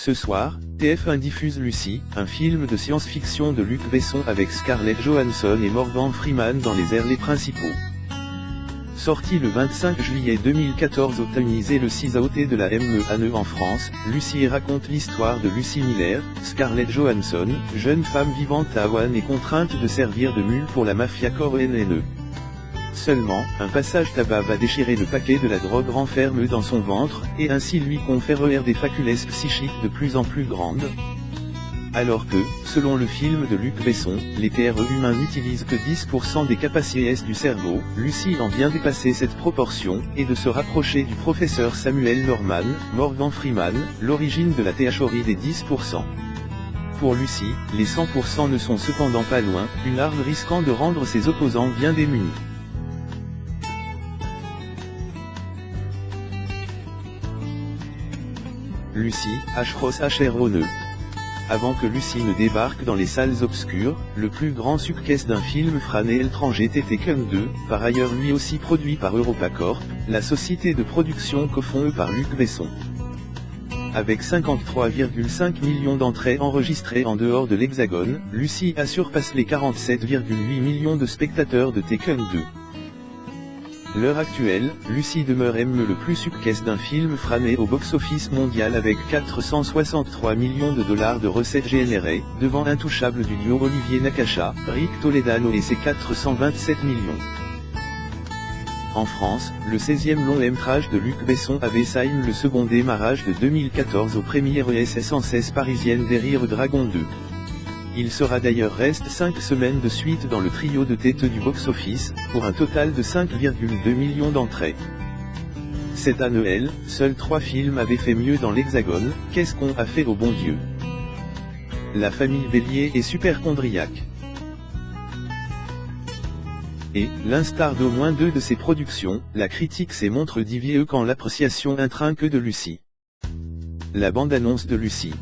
Ce soir, TF1 diffuse Lucy, un film de science-fiction de Luc Besson avec Scarlett Johansson et Morgan Freeman dans les rôles principaux. Sorti le 25 juillet 2014 au Tunisie et le 6 août de la MEANE en France, Lucy raconte l'histoire de Lucy Miller, Scarlett Johansson, jeune femme vivante à Hawaï et contrainte de servir de mule pour la mafia coréenne. Seulement, un passage tabac va déchirer le paquet de la drogue renfermé dans son ventre, et ainsi lui conférer des facultés psychiques de plus en plus grandes. Alors que, selon le film de Luc Besson, les TRE humains n'utilisent que 10% des capacités du cerveau, Lucy en vient dépasser cette proportion, et de se rapprocher du professeur Samuel Norman, Morgan Freeman, l'origine de la théorie des 10%. Pour Lucy, les 100% ne sont cependant pas loin, une arme risquant de rendre ses opposants bien démunis. Lucy, HRONE. Avant que Lucy ne débarque dans les salles obscures, le plus grand succès d'un film frané étranger était Taken 2, par ailleurs lui aussi produit par EuropaCorp, la société de production cofondée par Luc Besson. Avec 53,5 millions d'entrées enregistrées en dehors de l'Hexagone, Lucy a surpassé les 47,8 millions de spectateurs de Taken 2. L'heure actuelle, Lucy demeure le plus succès d'un film frané au box-office mondial avec 463 millions de dollars de recettes générées, devant Intouchable du duo Olivier Nakache, Rick Toledano et ses 427 millions. En France, le 16e long métrage de Luc Besson avait signé le second démarrage de 2014 aux premières ESS en 16 parisienne derrière Dragon 2. Il sera d'ailleurs reste 5 semaines de suite dans le trio de tête du box-office, pour un total de 5,2 millions d'entrées. Cette année, seuls 3 films avaient fait mieux dans l'Hexagone. Qu'est-ce qu'on a fait au bon Dieu? La famille Bélier est superchondriaque. Et, l'instar d'au moins 2 de ses productions, la critique s'est montre divisée quand l'appréciation intrinque de Lucy. La bande-annonce de Lucy.